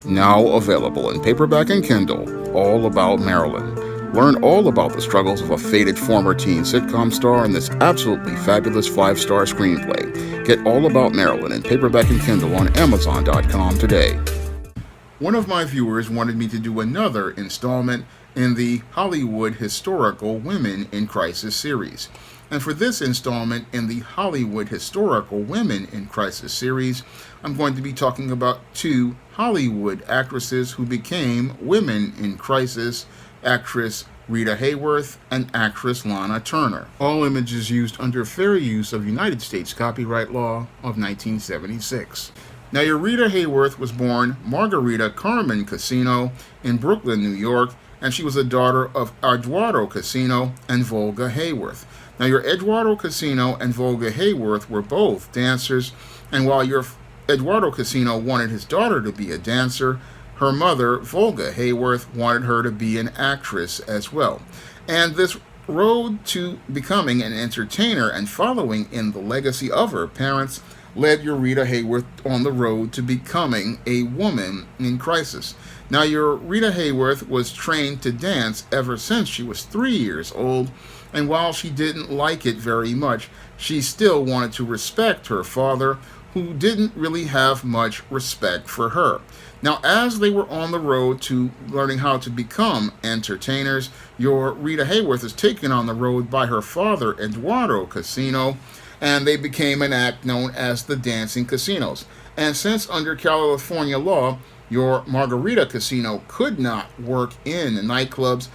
Now available in paperback and Kindle, All About Marilyn. Learn all about the struggles of a faded former teen sitcom star in this absolutely fabulous 5-star screenplay. Get All About Marilyn in paperback and Kindle on Amazon.com today. One of my viewers wanted me to do another installment in the Hollywood Historical Women in Crisis series. And for this installment in the Hollywood Historical Women in Crisis series, I'm going to be talking about two Hollywood actresses who became women in crisis, actress Rita Hayworth and actress Lana Turner. All images used under fair use of United States copyright law of 1976. Now, your Rita Hayworth was born Margarita Carmen Casino in Brooklyn, New York, and she was a daughter of Eduardo Casino and Volga Hayworth. Now, your Eduardo Casino and Volga Hayworth were both dancers, and while your Eduardo Casino wanted his daughter to be a dancer, her mother, Volga Hayworth, wanted her to be an actress as well. And this road to becoming an entertainer and following in the legacy of her parents led your Rita Hayworth on the road to becoming a woman in crisis. Now, your Rita Hayworth was trained to dance ever since she was 3 years old, and while she didn't like it very much, she still wanted to respect her father, who didn't really have much respect for her. Now, as they were on the road to learning how to become entertainers, your Rita Hayworth is taken on the road by her father, Eduardo Casino, and they became an act known as the Dancing Casinos. And since under California law, your Margarita Casino could not work in nightclubs,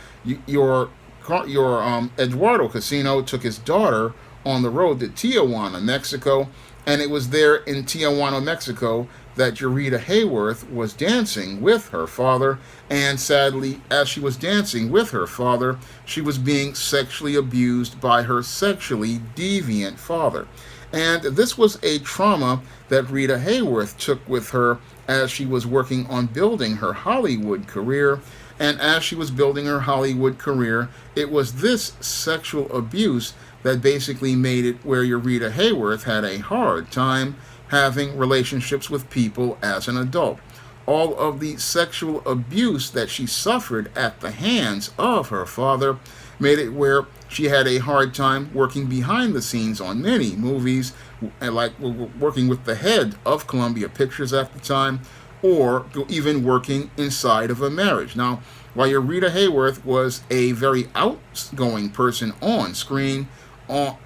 your Eduardo Casino took his daughter on the road to Tijuana, Mexico, and it was there in Tijuana, Mexico, that your Rita Hayworth was dancing with her father, and sadly, as she was dancing with her father, she was being sexually abused by her sexually deviant father. And this was a trauma that Rita Hayworth took with her as she was working on building her Hollywood career. And as she was building her Hollywood career, it was this sexual abuse that basically made it where your Rita Hayworth had a hard time having relationships with people as an adult. All of the sexual abuse that she suffered at the hands of her father made it where she had a hard time working behind the scenes on many movies, like working with the head of Columbia Pictures at the time, or even working inside of a marriage. Now, while your Rita Hayworth was a very outgoing person on screen,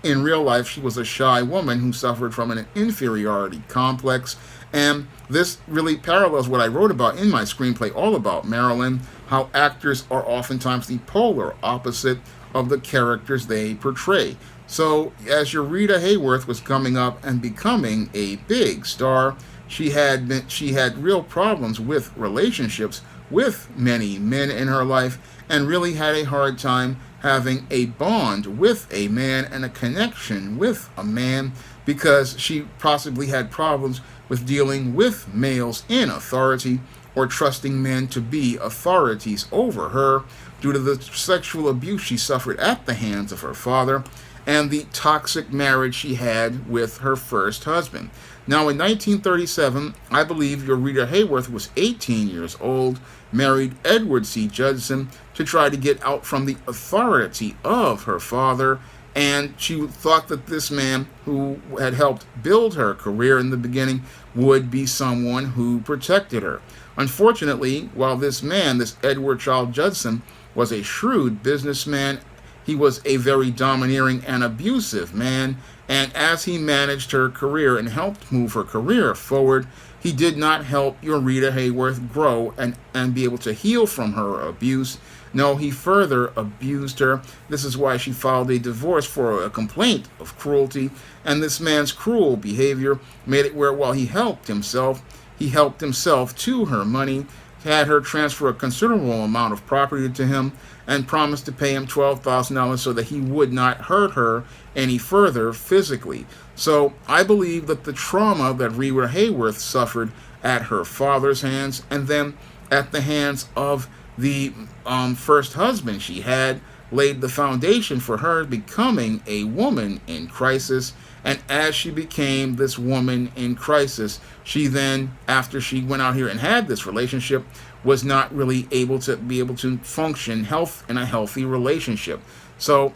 in real life, she was a shy woman who suffered from an inferiority complex, and this really parallels what I wrote about in my screenplay, All About Marilyn, how actors are oftentimes the polar opposite of the characters they portray. So, as your Rita Hayworth was coming up and becoming a big star, she had real problems with relationships with many men in her life, and really had a hard time having a bond with a man and a connection with a man, because she possibly had problems with dealing with males in authority or trusting men to be authorities over her due to the sexual abuse she suffered at the hands of her father and the toxic marriage she had with her first husband. Now, in 1937, I believe your Rita Hayworth was 18 years old, married Edward C. Judson to try to get out from the authority of her father, and she thought that this man who had helped build her career in the beginning would be someone who protected her. Unfortunately, while this man, this Edward Charles Judson, was a shrewd businessman, he was a very domineering and abusive man, and as he managed her career and helped move her career forward, he did not help your Rita Hayworth grow and be able to heal from her abuse. No, he further abused her. This is why she filed a divorce for a complaint of cruelty, and this man's cruel behavior made it where while he helped himself to her money, had her transfer a considerable amount of property to him, and promised to pay him $12,000 so that he would not hurt her any further physically. So I believe that the trauma that Rita Hayworth suffered at her father's hands and then at the hands of the first husband she had laid the foundation for her becoming a woman in crisis, And as she became this woman in crisis, she then, after she went out here and had this relationship, was not really able to function in a healthy relationship. So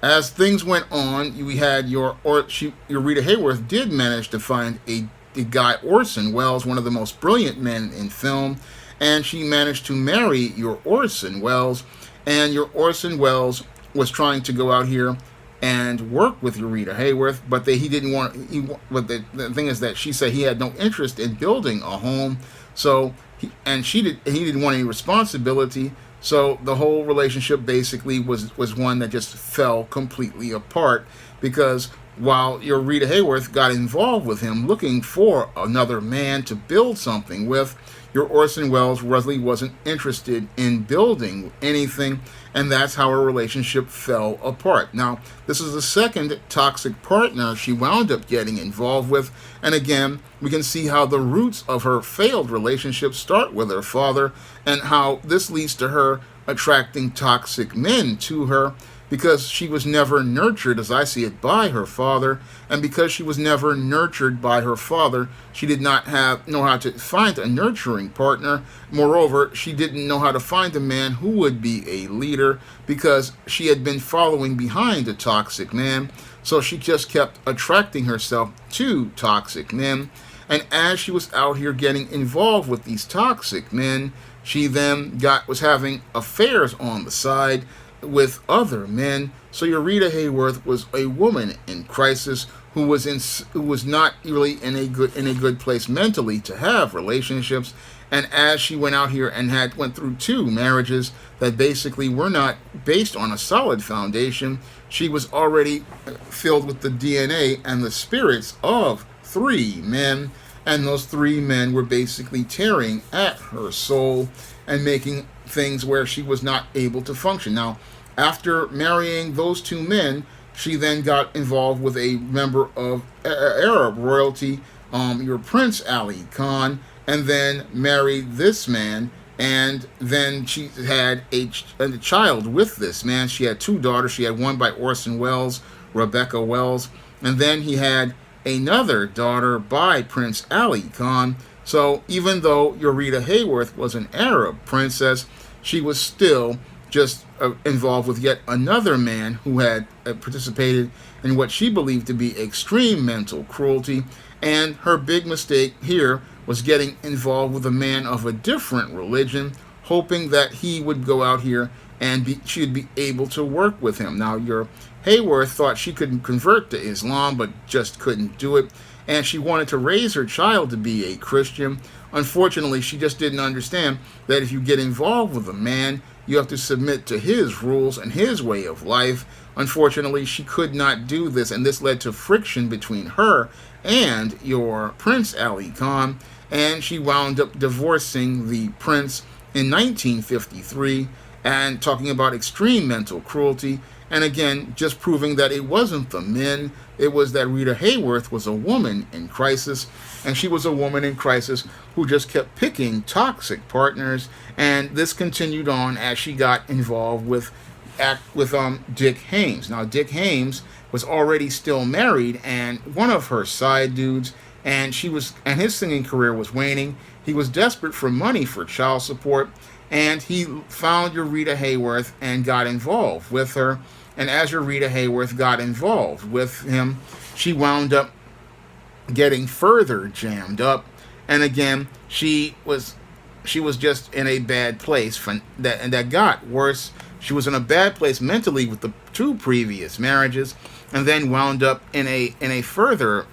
as things went on, we had your Rita Hayworth did manage to find a guy, Orson Welles, one of the most brilliant men in film, and she managed to marry your Orson Welles, and your Orson Welles was trying to go out here and work with Rita Hayworth, but he didn't want. But the thing is that she said he had no interest in building a home, so he didn't want any responsibility. So the whole relationship basically was one that just fell completely apart, because while your Rita Hayworth got involved with him looking for another man to build something with, your Orson Welles really wasn't interested in building anything, and that's how her relationship fell apart. Now, this is the second toxic partner she wound up getting involved with, and again, we can see how the roots of her failed relationship start with her father, and how this leads to her attracting toxic men to her, because she was never nurtured, as I see it, by her father, and because she was never nurtured by her father, she did not know how to find a nurturing partner. Moreover, she didn't know how to find a man who would be a leader, because she had been following behind a toxic man, so she just kept attracting herself to toxic men. And as she was out here getting involved with these toxic men, she then was having affairs on the side with other men. So your Rita Hayworth was a woman in crisis who was not really in a good place mentally to have relationships. And as she went out here and went through 2 marriages that basically were not based on a solid foundation, she was already filled with the DNA and the spirits of 3 men, and those 3 men were basically tearing at her soul and making things where she was not able to function. Now, after marrying those 2 men, she then got involved with a member of Arab royalty, your Prince Ali Khan, and then married this man, and then she had a child with this man. She had 2 daughters. She had one by Orson Welles, Rebecca Wells, and then he had another daughter by Prince Ali Khan. So even though your Rita Hayworth was an Arab princess, she was still just involved with yet another man who had participated in what she believed to be extreme mental cruelty. And her big mistake here was getting involved with a man of a different religion, hoping that he would go out here and she'd be able to work with him. Now, your Hayworth thought she could convert to Islam, but just couldn't do it. And she wanted to raise her child to be a Christian. Unfortunately, she just didn't understand that if you get involved with a man, you have to submit to his rules and his way of life. Unfortunately, she could not do this, and this led to friction between her and your Prince Ali Khan, and she wound up divorcing the prince in 1953, and talking about extreme mental cruelty. And again, just proving that it wasn't the men, it was that Rita Hayworth was a woman in crisis, and she was a woman in crisis who just kept picking toxic partners, and this continued on as she got involved with Dick Haymes. Now, Dick Haymes was already still married, and one of her side dudes, and his singing career was waning. He was desperate for money for child support, and he found your Rita Hayworth and got involved with her. And as your Rita Hayworth got involved with him, she wound up getting further jammed up. And again, she was just in a bad place, and that got worse. She was in a bad place mentally with the 2 previous marriages, and then wound up in a further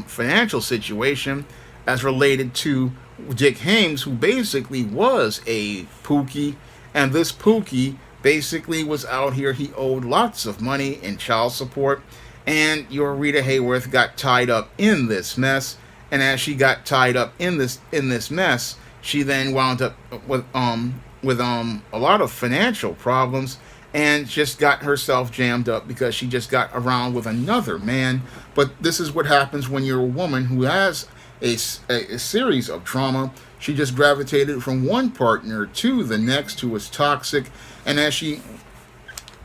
financial situation as related to Dick Haymes, who basically was a pookie, and this pookie basically was out here. He owed lots of money in child support, and your Rita Hayworth got tied up in this mess. And as she got tied up in this mess, she then wound up with a lot of financial problems, and just got herself jammed up because she just got around with another man. But this is what happens when you're a woman who has a series of trauma. She just gravitated from one partner to the next who was toxic, and as she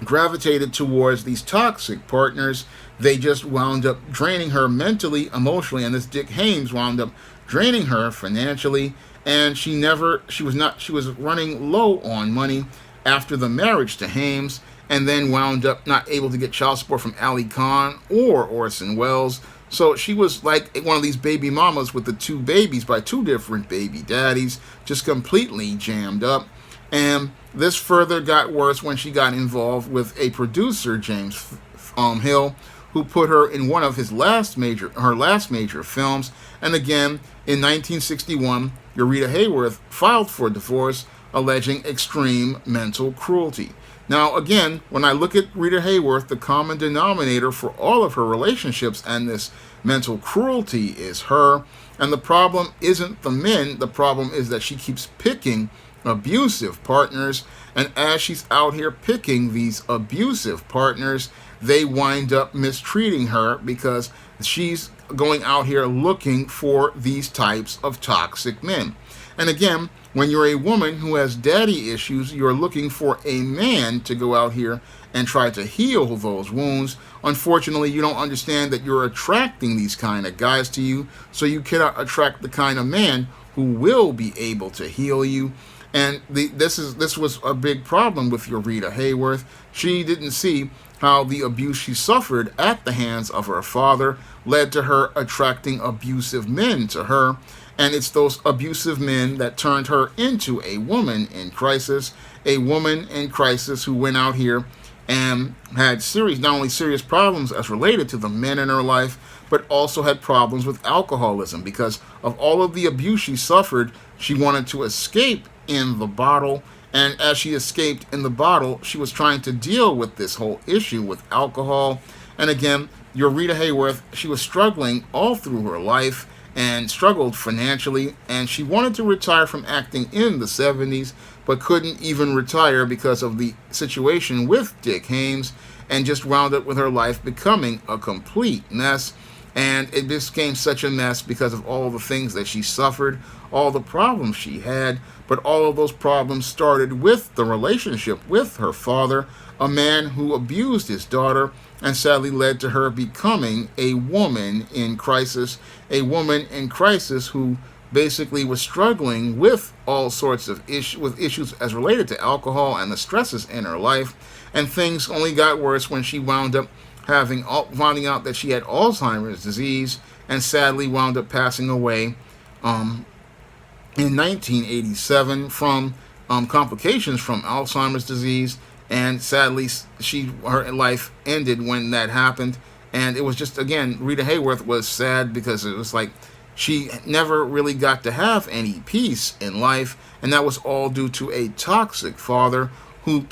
gravitated towards these toxic partners, they just wound up draining her mentally, emotionally, and this Dick Haymes wound up draining her financially, and she was running low on money after the marriage to Haymes, and then wound up not able to get child support from Ali Khan or Orson Welles. So she was like one of these baby mamas with the two babies by two different baby daddies, just completely jammed up. And this further got worse when she got involved with a producer, James Hill, who put her in one of her last major films. And again, in 1961, Rita Hayworth filed for divorce, alleging extreme mental cruelty. Now, again, when I look at Rita Hayworth, the common denominator for all of her relationships and this mental cruelty is her. And the problem isn't the men. The problem is that she keeps picking abusive partners. And as she's out here picking these abusive partners, they wind up mistreating her because she's going out here looking for these types of toxic men. And again, when you're a woman who has daddy issues, you're looking for a man to go out here and try to heal those wounds. Unfortunately, you don't understand that you're attracting these kind of guys to you, so you cannot attract the kind of man who will be able to heal you. And this was a big problem with your Rita Hayworth. She didn't see how the abuse she suffered at the hands of her father led to her attracting abusive men to her. And it's those abusive men that turned her into a woman in crisis, who went out here and had not only serious problems as related to the men in her life, but also had problems with alcoholism. Because of all of the abuse she suffered, she wanted to escape in the bottle. And as she escaped in the bottle, she was trying to deal with this whole issue with alcohol. And again, your Rita Hayworth, she was struggling all through her life and struggled financially, and she wanted to retire from acting in the 70s, but couldn't even retire because of the situation with Dick Haymes, and just wound up with her life becoming a complete mess. And it became such a mess because of all the things that she suffered, all the problems she had. But all of those problems started with the relationship with her father, a man who abused his daughter, and sadly led to her becoming a woman in crisis. A woman in crisis who basically was struggling with all sorts of issues as related to alcohol and the stresses in her life. And things only got worse when she wound up finding out that she had Alzheimer's disease, and sadly wound up passing away in 1987 from complications from Alzheimer's disease. And sadly, her life ended when that happened. And it was just, again, Rita Hayworth was sad because it was like she never really got to have any peace in life, and that was all due to a toxic father who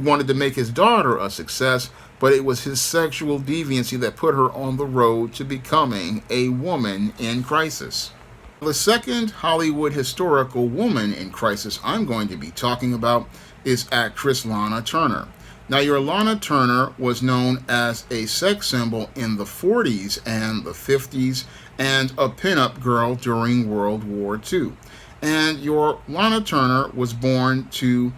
wanted to make his daughter a success, but it was his sexual deviancy that put her on the road to becoming a woman in crisis. The second Hollywood historical woman in crisis I'm going to be talking about is actress Lana Turner. Now, your Lana Turner was known as a sex symbol in the 40s and the 50s, and a pinup girl during World War II. And your Lana Turner was born to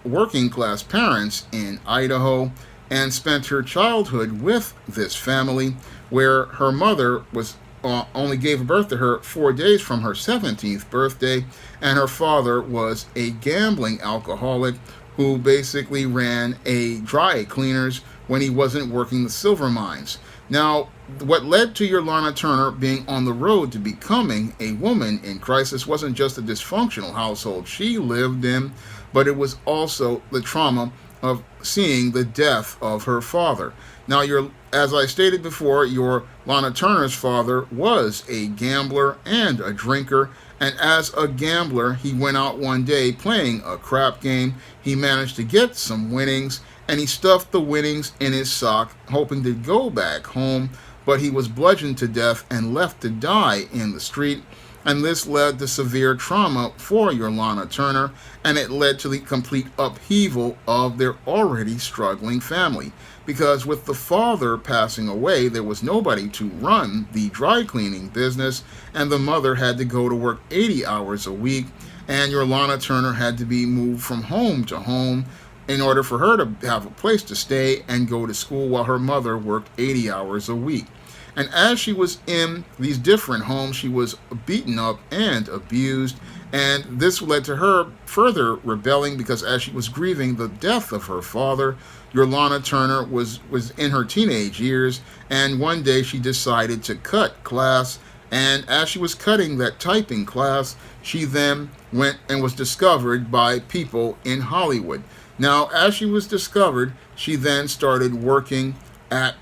working class parents in Idaho, and spent her childhood with this family, where her mother was only gave birth to her 4 days from her 17th birthday, and her father was a gambling alcoholic who basically ran a dry cleaners when he wasn't working the silver mines. Now, what led to your Lana Turner being on the road to becoming a woman in crisis wasn't just the dysfunctional household she lived in, but it was also the trauma of seeing the death of her father. Now, as I stated before, your Lana Turner's father was a gambler and a drinker, and as a gambler, he went out one day playing a crap game. He managed to get some winnings, and he stuffed the winnings in his sock, hoping to go back home, but he was bludgeoned to death and left to die in the street. And this led to severe trauma for your Lana Turner, and it led to the complete upheaval of their already struggling family. Because with the father passing away, there was nobody to run the dry cleaning business, and the mother had to go to work 80 hours a week, and your Lana Turner had to be moved from home to home in order for her to have a place to stay and go to school while her mother worked 80 hours a week. And as she was in these different homes, she was beaten up and abused. And this led to her further rebelling because as she was grieving the death of her father, your Lana Turner was in her teenage years. And one day she decided to cut class. And as she was cutting that typing class, she then went and was discovered by people in Hollywood. Now, as she was discovered, she then started working at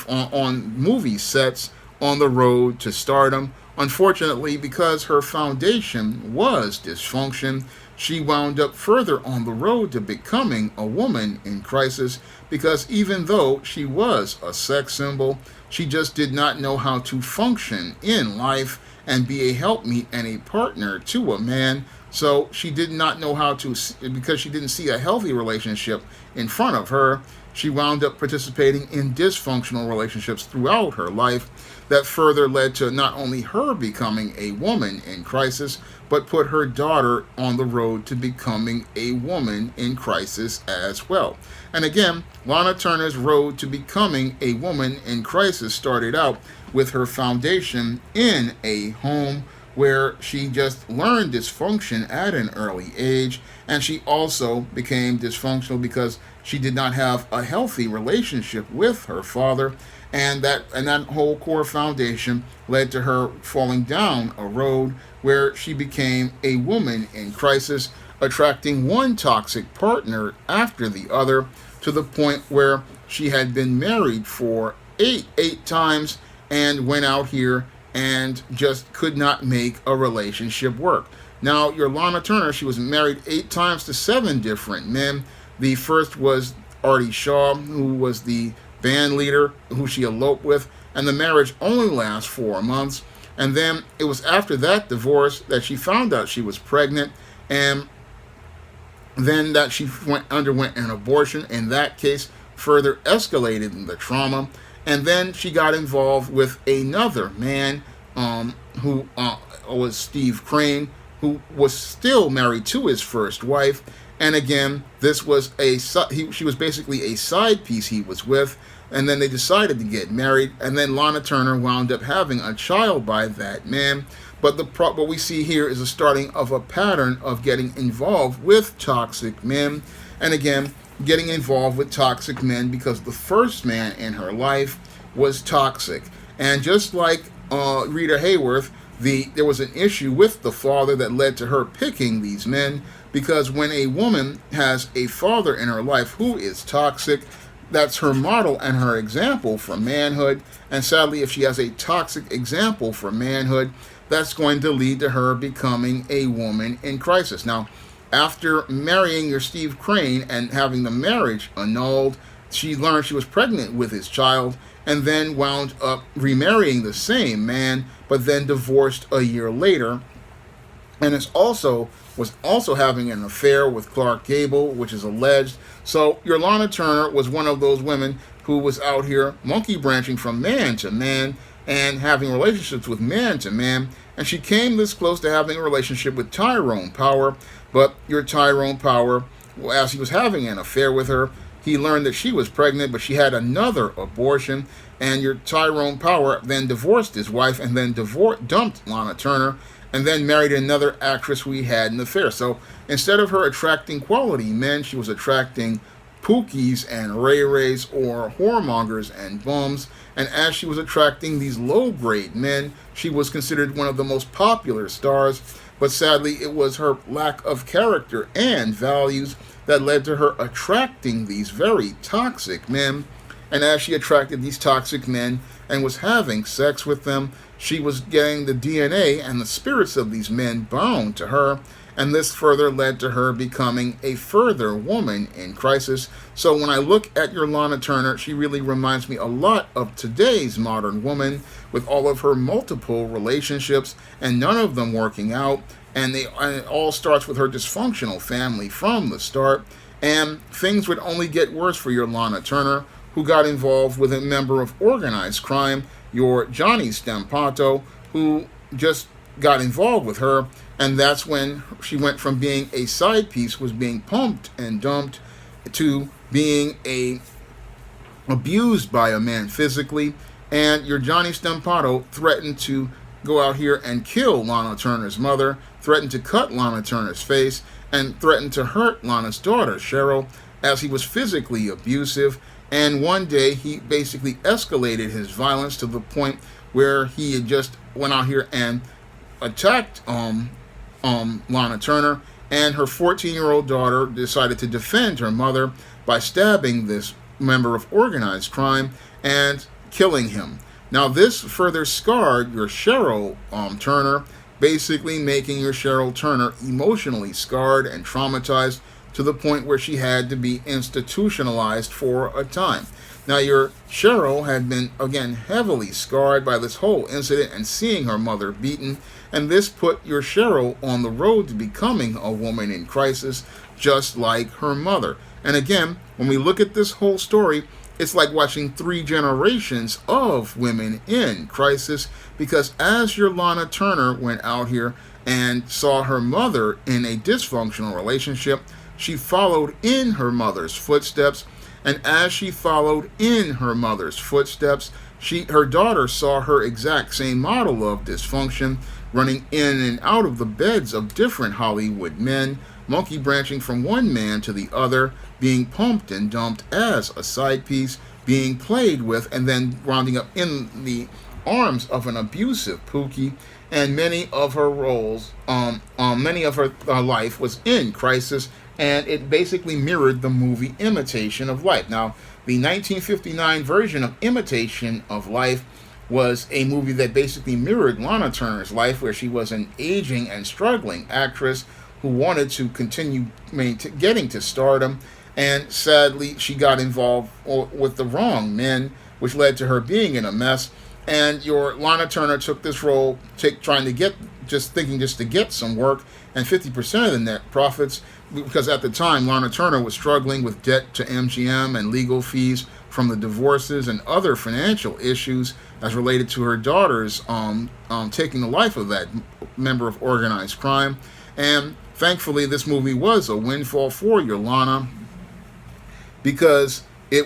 on movie sets on the road to stardom. Unfortunately, because her foundation was dysfunction, she wound up further on the road to becoming a woman in crisis because even though she was a sex symbol, she just did not know how to function in life and be a helpmeet and a partner to a man. So she did not know how to, because she didn't see a healthy relationship in front of her, she wound up participating in dysfunctional relationships throughout her life that further led to not only her becoming a woman in crisis, but put her daughter on the road to becoming a woman in crisis as well. And again, Lana Turner's road to becoming a woman in crisis started out with her foundation in a home where she just learned dysfunction at an early age, and she also became dysfunctional because she did not have a healthy relationship with her father, and that whole core foundation led to her falling down a road where she became a woman in crisis, attracting one toxic partner after the other, to the point where she had been married for eight times and went out here and just could not make a relationship work. Now, your Lana Turner, she was married 8 times to 7 different men. The first was Artie Shaw, who was the band leader who she eloped with, and the marriage only lasted 4 months. And then it was after that divorce that she found out she was pregnant, and then that she underwent an abortion. In that case, further escalated the trauma. And then she got involved with another man who was Steve Crane, who was still married to his first wife. And again, this was she was basically a side piece he was with. And then they decided to get married. And then Lana Turner wound up having a child by that man. But what we see here is a starting of a pattern of getting involved with toxic men. And again, getting involved with toxic men because the first man in her life was toxic. And just like Rita Hayworth, there was an issue with the father that led to her picking these men, because when a woman has a father in her life who is toxic, that's her model and her example for manhood. And sadly, if she has a toxic example for manhood, that's going to lead to her becoming a woman in crisis. Now, after marrying your Steve Crane and having the marriage annulled, she learned she was pregnant with his child, and then wound up remarrying the same man, but then divorced a year later. And was also having an affair with Clark Gable, which is alleged. So your Lana Turner was one of those women who was out here monkey branching from man to man and having relationships with man to man. And she came this close to having a relationship with Tyrone Power, but your Tyrone Power, as he was having an affair with her, he learned that she was pregnant, but she had another abortion, and your Tyrone Power then divorced his wife and then dumped Lana Turner and then married another actress who he had an affair. So instead of her attracting quality men, she was attracting pookies and ray-rays, or whoremongers and bums. And as she was attracting these low-grade men, she was considered one of the most popular stars. But sadly, it was her lack of character and values that led to her attracting these very toxic men. And as she attracted these toxic men and was having sex with them, she was getting the DNA and the spirits of these men bound to her. And this further led to her becoming a further woman in crisis. So when I look at your Lana Turner, she really reminds me a lot of today's modern woman, with all of her multiple relationships and none of them working out. And it all starts with her dysfunctional family from the start. And things would only get worse for your Lana Turner, who got involved with a member of organized crime, your Johnny Stampato, who just got involved with her. And that's when she went from being a side piece, was being pumped and dumped, to being abused by a man physically, and your Johnny Stampato threatened to go out here and kill Lana Turner's mother, threatened to cut Lana Turner's face, and threatened to hurt Lana's daughter, Cheryl, as he was physically abusive. And one day he basically escalated his violence to the point where he had just went out here and attacked Lana Turner, and her 14-year-old daughter decided to defend her mother by stabbing this member of organized crime and killing him. Now, this further scarred your Cheryl Turner, basically making your Cheryl Turner emotionally scarred and traumatized to the point where she had to be institutionalized for a time. Now, your Cheryl had been, again, heavily scarred by this whole incident and seeing her mother beaten, and this put your Cheryl on the road to becoming a woman in crisis, just like her mother. And again, when we look at this whole story, it's like watching 3 generations of women in crisis, because as your Lana Turner went out here and saw her mother in a dysfunctional relationship, she followed in her mother's footsteps. And as she followed in her mother's footsteps, her daughter saw her exact same model of dysfunction, running in and out of the beds of different Hollywood men, monkey branching from one man to the other, being pumped and dumped as a side piece, being played with, and then rounding up in the arms of an abusive Pookie. And many of her roles, many of her life was in crisis, and it basically mirrored the movie Imitation of Life. Now, the 1959 version of Imitation of Life was a movie that basically mirrored Lana Turner's life, where she was an aging and struggling actress who wanted to continue getting to stardom, and sadly she got involved with the wrong men, which led to her being in a mess. And your Lana Turner took this role, trying to get, just to get some work, and 50% of the net profits, because at the time Lana Turner was struggling with debt to MGM and legal fees from the divorces and other financial issues as related to her daughter's taking the life of that member of organized crime. And thankfully, this movie was a windfall for your Lana, because she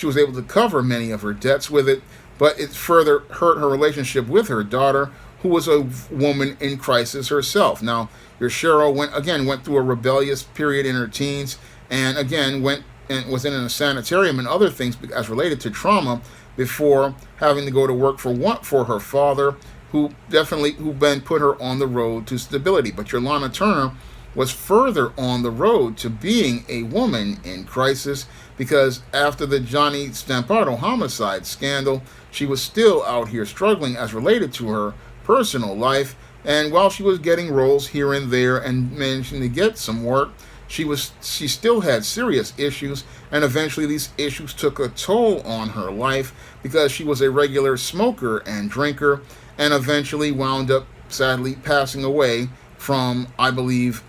was able to cover many of her debts with it, but it further hurt her relationship with her daughter, who was a woman in crisis herself. Now, your Cheryl went through a rebellious period in her teens, and again went and was in a sanitarium and other things as related to trauma, before having to go to work for her father, who then put her on the road to stability. But your Lana Turner was further on the road to being a woman in crisis, because after the Johnny Stampato homicide scandal, she was still out here struggling as related to her personal life. And while she was getting roles here and there and managing to get some work, she still had serious issues, and eventually these issues took a toll on her life, because she was a regular smoker and drinker, and eventually wound up sadly passing away from, I believe,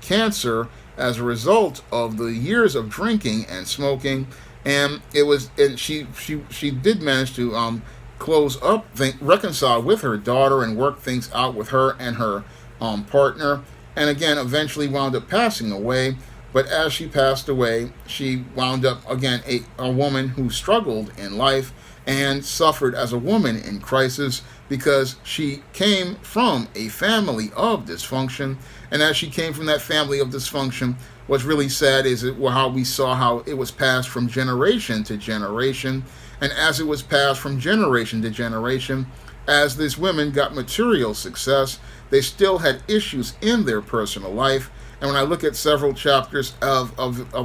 cancer as a result of the years of drinking and smoking. And she did manage to close up, reconcile with her daughter, and work things out with her and her partner, and again eventually wound up passing away. But as she passed away, she wound up again a woman who struggled in life and suffered as a woman in crisis, because she came from a family of dysfunction. And as she came from that family of dysfunction, what's really sad is how we saw how it was passed from generation to generation. And as it was passed from generation to generation, as these women got material success, they still had issues in their personal life. And when I look at several chapters of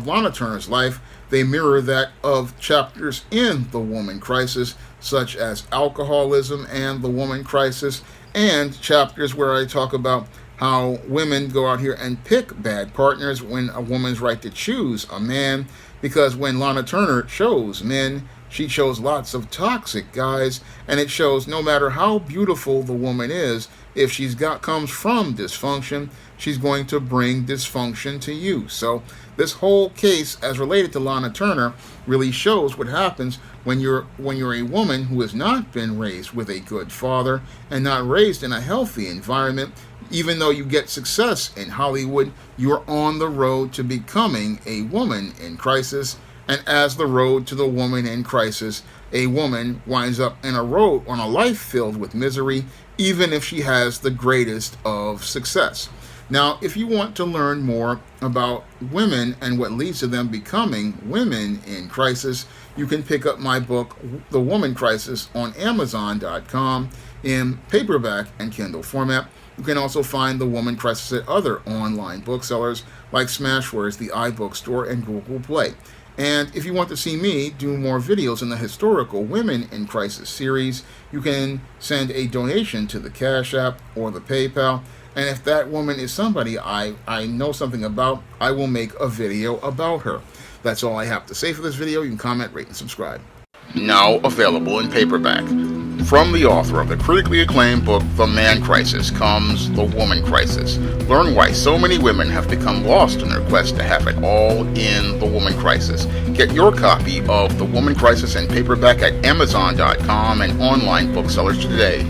Lana Turner's life, they mirror that of chapters in The Woman Crisis, such as alcoholism and The Woman Crisis, and chapters where I talk about how women go out here and pick bad partners when a woman's right to choose a man, because when Lana Turner chose men, she chose lots of toxic guys, and it shows no matter how beautiful the woman is, if comes from dysfunction, she's going to bring dysfunction to you. So this whole case, as related to Lana Turner, really shows what happens when you're a woman who has not been raised with a good father and not raised in a healthy environment. Even though you get success in Hollywood, you are on the road to becoming a woman in crisis. And as the road to the woman in crisis, a woman winds up on a life filled with misery, even if she has the greatest of success. Now, if you want to learn more about women and what leads to them becoming women in crisis, you can pick up my book, The Woman Crisis, on Amazon.com in paperback and Kindle format. You can also find The Woman Crisis at other online booksellers like Smashwords, the iBookstore, and Google Play. And if you want to see me do more videos in the historical Women in Crisis series, you can send a donation to the Cash App or the PayPal. And if that woman is somebody I know something about, I will make a video about her. That's all I have to say for this video. You can comment, rate, and subscribe. Now available in paperback. From the author of the critically acclaimed book, The Man Crisis, comes The Woman Crisis. Learn why so many women have become lost in their quest to have it all in The Woman Crisis. Get your copy of The Woman Crisis in paperback at Amazon.com and online booksellers today.